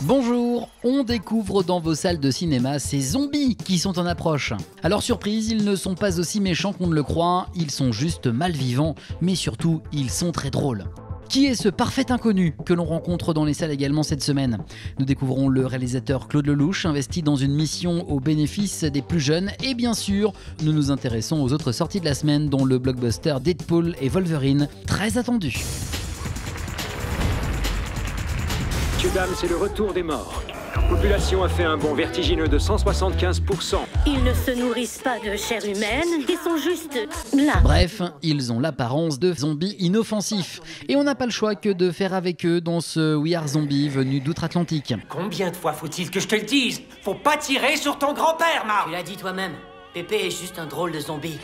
Bonjour, on découvre dans vos salles de cinéma ces zombies qui sont en approche. Alors surprise, ils ne sont pas aussi méchants qu'on ne le croit, ils sont juste mal vivants, mais surtout, ils sont très drôles. Qui est ce parfait inconnu que l'on rencontre dans les salles également cette semaine? Nous découvrons le réalisateur Claude Lelouch, investi dans une mission au bénéfice des plus jeunes, et bien sûr, nous nous intéressons aux autres sorties de la semaine, dont le blockbuster Deadpool et Wolverine, très attendu. Messieurs, dames, c'est le retour des morts. La population a fait un bond vertigineux de 175%. Ils ne se nourrissent pas de chair humaine, ils sont juste là. Bref, ils ont l'apparence de zombies inoffensifs. Et on n'a pas le choix que de faire avec eux dans ce We Are Zombie venu d'outre-Atlantique. Combien de fois faut-il que je te le dise? Faut pas tirer sur ton grand-père, Marc! Tu l'as dit toi-même, Pépé est juste un drôle de zombie.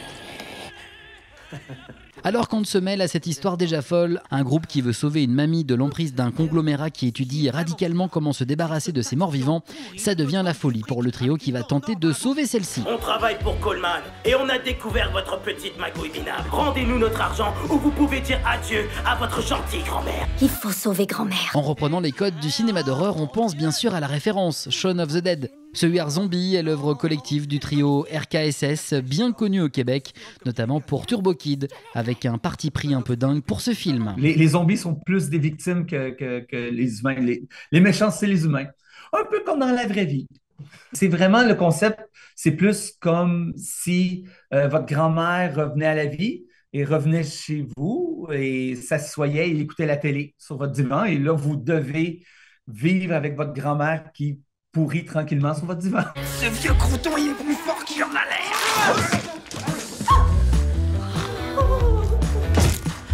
Alors qu'on se mêle à cette histoire déjà folle, un groupe qui veut sauver une mamie de l'emprise d'un conglomérat qui étudie radicalement comment se débarrasser de ses morts vivants, ça devient la folie pour le trio qui va tenter de sauver celle-ci. On travaille pour Coleman et on a découvert votre petite magouille minable. Rendez-nous notre argent ou vous pouvez dire adieu à votre gentille grand-mère. Il faut sauver grand-mère. En reprenant les codes du cinéma d'horreur, on pense bien sûr à la référence Shaun of the Dead. Ce We Are Zombie est l'œuvre collective du trio RKSS, bien connu au Québec, notamment pour Turbo Kid, avec un parti pris un peu dingue pour ce film. Les zombies sont plus des victimes que les humains. Les méchants, c'est les humains. Un peu comme dans la vraie vie. C'est vraiment le concept, c'est plus comme si votre grand-mère revenait à la vie et revenait chez vous et s'assoyait et écoutait la télé sur votre divan. Et là, vous devez vivre avec votre grand-mère qui pourrit tranquillement sur votre divan. Ce vieux crouton, il est plus fort qu'il en a l'air!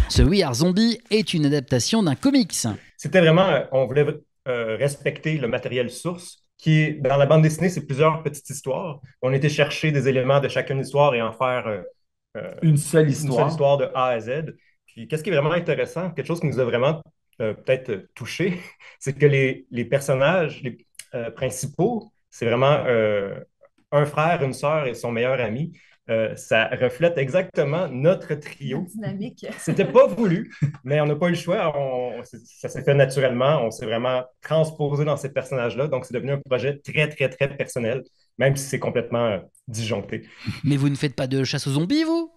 Ce We Are Zombie est une adaptation d'un comics. C'était vraiment, on voulait respecter le matériel source, qui est, dans la bande dessinée, c'est plusieurs petites histoires. On était chercher des éléments de chacune histoire et en faire une seule histoire de A à Z. Puis qu'est-ce qui est vraiment intéressant, quelque chose qui nous a vraiment peut-être touché, c'est que les personnages principaux, c'est vraiment un frère, une sœur et son meilleur ami. Ça reflète exactement notre trio. Dynamique. C'était pas voulu, mais on n'a pas eu le choix. Ça s'est fait naturellement. On s'est vraiment transposé dans ces personnages-là. Donc, c'est devenu un projet très, très, très personnel, même si c'est complètement disjoncté. Mais vous ne faites pas de chasse aux zombies, vous?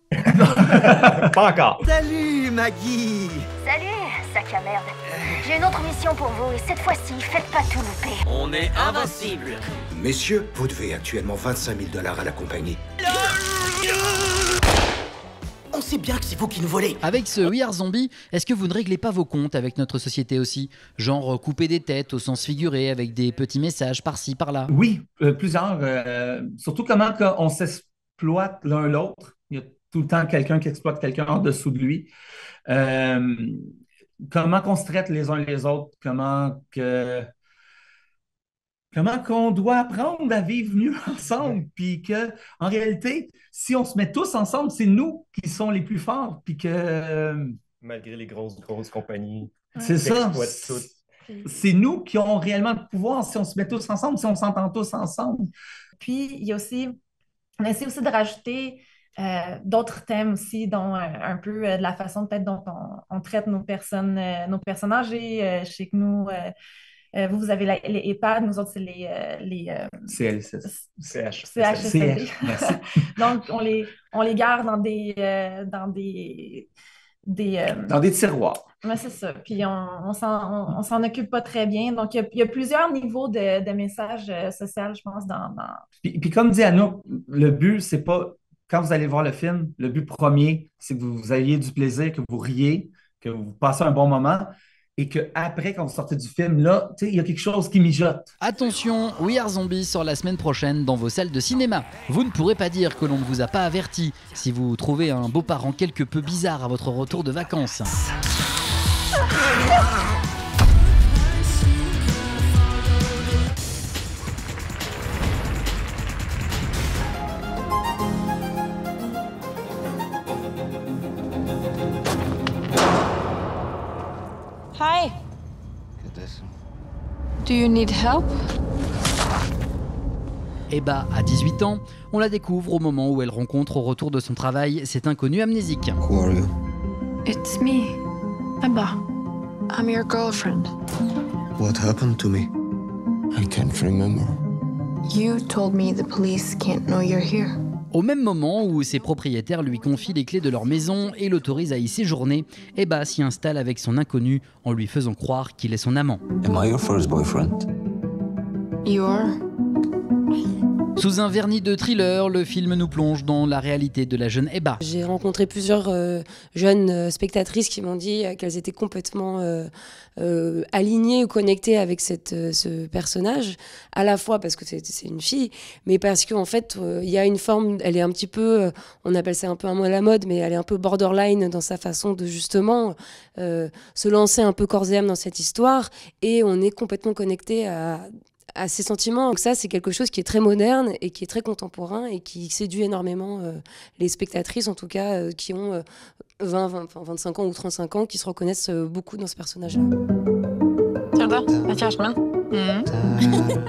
Pas encore. Salut, Maggie! Salut, sac à merde. J'ai une autre mission pour vous et cette fois-ci, faites pas tout louper. On est invincible! Messieurs, vous devez actuellement 25 000 $ à la compagnie. On sait bien que c'est vous qui nous volez! Avec ce We Are Zombie, est-ce que vous ne réglez pas vos comptes avec notre société aussi? Genre couper des têtes au sens figuré avec des petits messages par-ci, par-là? Oui, plusieurs. Surtout comment on s'exploite l'un l'autre. Il y a tout le temps quelqu'un qui exploite quelqu'un en dessous de lui. Comment qu'on se traite les uns les autres, comment qu'on doit apprendre à vivre mieux ensemble, puis que en réalité, si on se met tous ensemble, c'est nous qui sommes les plus forts, puis que Malgré les grosses compagnies, c'est ça. tout. C'est nous qui avons réellement le pouvoir si on se met tous ensemble, si on s'entend tous ensemble. Puis, il y a aussi, on essaie aussi de rajouter d'autres thèmes aussi, dont un peu de la façon peut-être dont on traite nos personnes âgées. Je sais que nous, vous avez les EHPAD, nous autres, c'est les CHSLD. Merci. Donc, on les garde dans des tiroirs. Ouais, c'est ça. Puis on s'en occupe pas très bien. Donc, il y a plusieurs niveaux de messages sociaux, je pense, dans... Puis comme dit Anouk, le but, c'est pas, quand vous allez voir le film, le but premier, c'est que vous ayez du plaisir, que vous riez, que vous passez un bon moment. Et qu'après, quand vous sortez du film, là, il y a quelque chose qui mijote. Attention, We Are Zombie sort la semaine prochaine dans vos salles de cinéma. Vous ne pourrez pas dire que l'on ne vous a pas averti si vous trouvez un beau-parent quelque peu bizarre à votre retour de vacances. Hi. Do you need help? Et bah, à 18 ans, on la découvre au moment où elle rencontre au retour de son travail cet inconnu amnésique. Who are you? It's me, Ebba. I'm your girlfriend. What happened to me? I can't remember. You told me the police can't know you're here. Au même moment où ses propriétaires lui confient les clés de leur maison et l'autorisent à y séjourner, Ebba s'y installe avec son inconnu en lui faisant croire qu'il est son amant. Am I your first boyfriend? You are? Sous un vernis de thriller, le film nous plonge dans la réalité de la jeune Ebba. J'ai rencontré plusieurs jeunes spectatrices qui m'ont dit qu'elles étaient complètement alignées ou connectées avec ce personnage, à la fois parce que c'est une fille, mais parce qu'en fait, il y a une forme, elle est un petit peu, on appelle ça un peu un mot à la mode, mais elle est un peu borderline dans sa façon de justement se lancer un peu corps et âme dans cette histoire, et on est complètement connecté à ses sentiments. Donc ça, c'est quelque chose qui est très moderne et qui est très contemporain et qui séduit énormément les spectatrices, en tout cas, qui ont 25 ans ou 35 ans, qui se reconnaissent beaucoup dans ce personnage-là.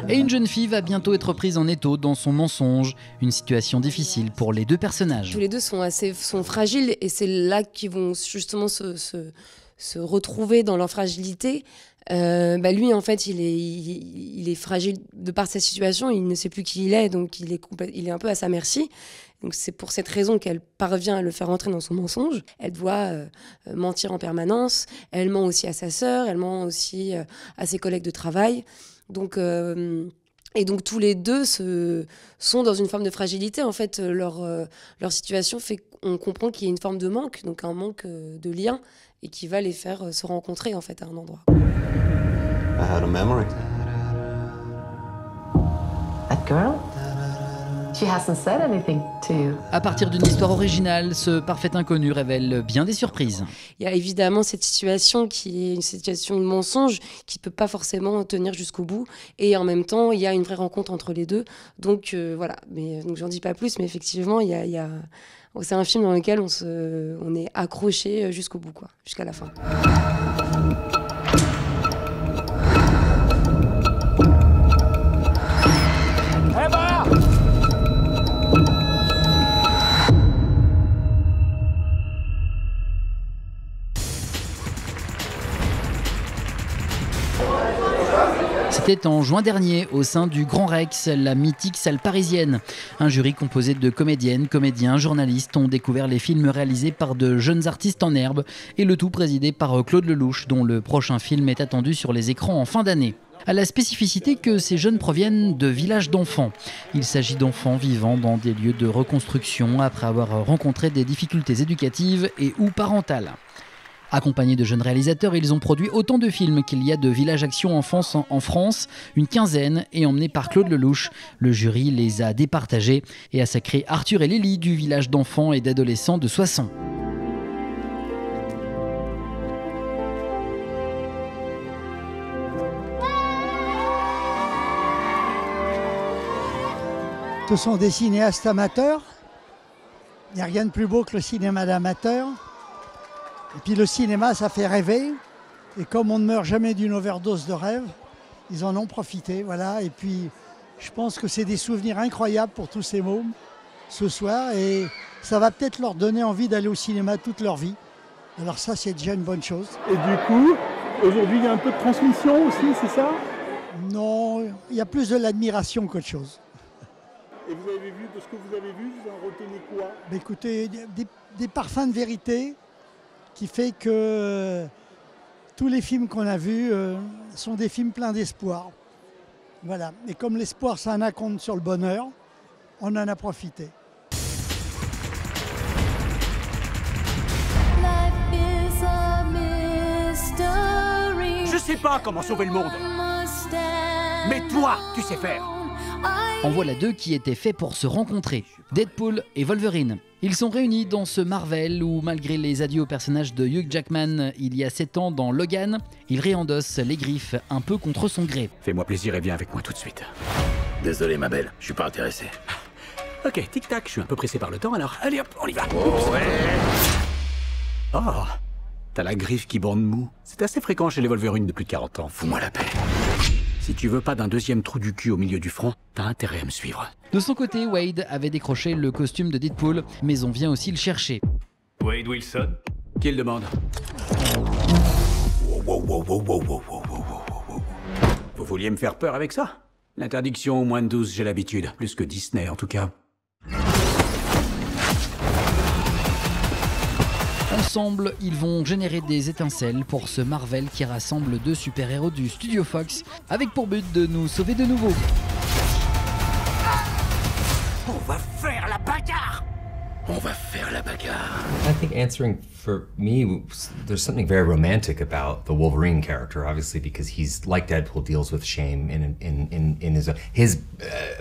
Et une jeune fille va bientôt être prise en étau dans son mensonge, une situation difficile pour les deux personnages. Tous les deux sont fragiles et c'est là qu'ils vont justement se retrouver dans leur fragilité. Lui, en fait, il est fragile de par sa situation, il ne sait plus qui il est, donc il est un peu à sa merci. Donc c'est pour cette raison qu'elle parvient à le faire entrer dans son mensonge. Elle doit mentir en permanence, elle ment aussi à sa sœur, elle ment aussi à ses collègues de travail. Donc tous les deux sont dans une forme de fragilité. En fait, leur situation fait qu'on comprend qu'il y a une forme de manque, donc un manque de lien, et qui va les faire se rencontrer en fait à un endroit. I had a memory. That girl? She hasn't said anything to you. À partir d'une histoire originale, ce parfait inconnu révèle bien des surprises. Il y a évidemment cette situation qui est une situation de mensonge qui ne peut pas forcément tenir jusqu'au bout. Et en même temps, il y a une vraie rencontre entre les deux. Donc voilà, donc j'en dis pas plus, mais effectivement, c'est un film dans lequel on est accroché jusqu'au bout, jusqu'à la fin. C'était en juin dernier, au sein du Grand Rex, la mythique salle parisienne. Un jury composé de comédiennes, comédiens, journalistes ont découvert les films réalisés par de jeunes artistes en herbe, et le tout présidé par Claude Lelouch, dont le prochain film est attendu sur les écrans en fin d'année. À la spécificité que ces jeunes proviennent de villages d'enfants. Il s'agit d'enfants vivant dans des lieux de reconstruction après avoir rencontré des difficultés éducatives et ou parentales. Accompagnés de jeunes réalisateurs, ils ont produit autant de films qu'il y a de villages action enfance en France, une quinzaine, et emmenés par Claude Lelouch. Le jury les a départagés et a sacré Arthur et Lily du village d'enfants et d'adolescents de Soissons. Ce sont des cinéastes amateurs. Il n'y a rien de plus beau que le cinéma d'amateur. Et puis le cinéma, ça fait rêver. Et comme on ne meurt jamais d'une overdose de rêve, ils en ont profité. Voilà. Et puis, je pense que c'est des souvenirs incroyables pour tous ces mômes ce soir. Et ça va peut-être leur donner envie d'aller au cinéma toute leur vie. Alors ça, c'est déjà une bonne chose. Et du coup, aujourd'hui, il y a un peu de transmission aussi, c'est ça? Non, il y a plus de l'admiration qu'autre chose. Et vous avez vu, de ce que vous avez vu, vous en retenez quoi? Écoutez, des parfums de vérité qui fait que tous les films qu'on a vus sont des films pleins d'espoir. Voilà. Et comme l'espoir, ça en a compte sur le bonheur, on en a profité. Je sais pas comment sauver le monde. Mais toi, tu sais faire. En voilà deux qui étaient faits pour se rencontrer, Deadpool et Wolverine. Ils sont réunis dans ce Marvel où, malgré les adieux au personnage de Hugh Jackman il y a 7 ans dans Logan, il réendosse les griffes un peu contre son gré. Fais-moi plaisir et viens avec moi tout de suite. Désolé ma belle, je suis pas intéressé. Ok, tic-tac, je suis un peu pressé par le temps alors. Allez hop, on y va. Oh ouais. Oh, t'as la griffe qui bande mou. C'est assez fréquent chez les Wolverines de plus de 40 ans. Fous-moi la paix. Si tu veux pas d'un deuxième trou du cul au milieu du front, t'as intérêt à me suivre. De son côté, Wade avait décroché le costume de Deadpool, mais on vient aussi le chercher. Wade Wilson? Qui le demande? Vous vouliez me faire peur avec ça? L'interdiction au moins de 12, j'ai l'habitude. Plus que Disney, en tout cas. Ensemble, ils vont générer des étincelles pour ce Marvel qui rassemble 2 super-héros du studio Fox, avec pour but de nous sauver de nouveau. On va faire la bagarre! On va faire la bagarre. I think answering for me, there's something very romantic about the Wolverine character, obviously, because he's like Deadpool, deals with shame in his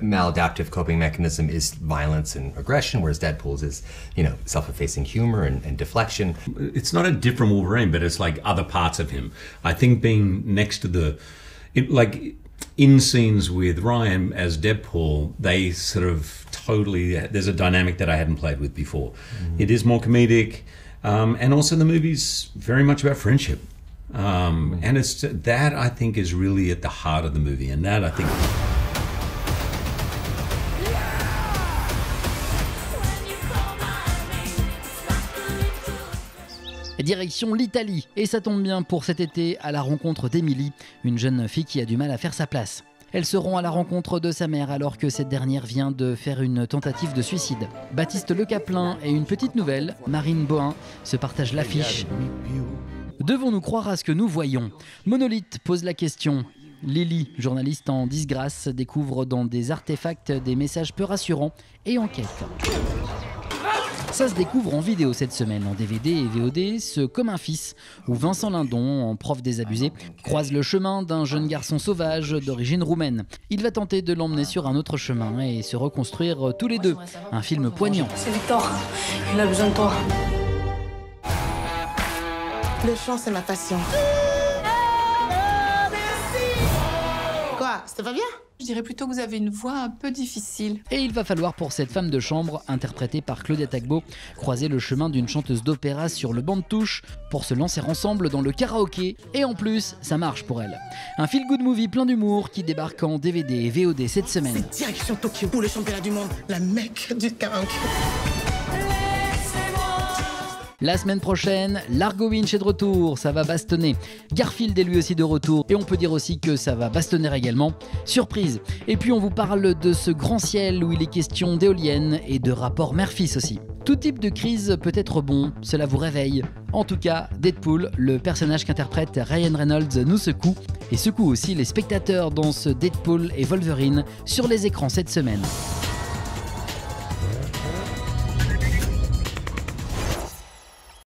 maladaptive coping mechanism is violence and aggression, whereas Deadpool's is, you know, self-effacing humor and deflection. It's not a different Wolverine, but it's like other parts of him. I think being next to in scenes with Ryan as Deadpool, they sort of totally, there's a dynamic that I hadn't played with before. It is more comedic, and also the movie's very much about friendship. And it's that I think is really at the heart of the movie, and that I think... Direction l'Italie, et ça tombe bien pour cet été à la rencontre d'Emily, une jeune fille qui a du mal à faire sa place. Elles seront à la rencontre de sa mère alors que cette dernière vient de faire une tentative de suicide. Baptiste Le Caplin et une petite nouvelle, Marine Bohin, se partagent l'affiche. Devons-nous croire à ce que nous voyons? Monolith pose la question. Lily, journaliste en disgrâce, découvre dans des artefacts des messages peu rassurants et enquête. Ça se découvre en vidéo cette semaine, en DVD et VOD, ce Comme un fils, où Vincent Lindon, en prof désabusé, croise le chemin d'un jeune garçon sauvage d'origine roumaine. Il va tenter de l'emmener sur un autre chemin et se reconstruire tous les deux. Un film poignant. C'est Victor, il a besoin de toi. Le chant, c'est ma passion. Quoi, c'était pas bien? Je dirais plutôt que vous avez une voix un peu difficile. Et il va falloir pour cette femme de chambre, interprétée par Claudia Tagbo, croiser le chemin d'une chanteuse d'opéra sur le banc de touche pour se lancer ensemble dans le karaoké. Et en plus, ça marche pour elle. Un feel-good movie plein d'humour qui débarque en DVD et VOD cette semaine. C'est direction Tokyo pour le championnat du monde, la mecque du karaoké. La semaine prochaine, Largo Winch est de retour, ça va bastonner. Garfield est lui aussi de retour et on peut dire aussi que ça va bastonner également. Surprise. Et puis on vous parle de ce grand ciel où il est question d'éoliennes et de rapports mère-fils aussi. Tout type de crise peut être bon, cela vous réveille. En tout cas, Deadpool, le personnage qu'interprète Ryan Reynolds, nous secoue et secoue aussi les spectateurs dans ce Deadpool et Wolverine sur les écrans cette semaine.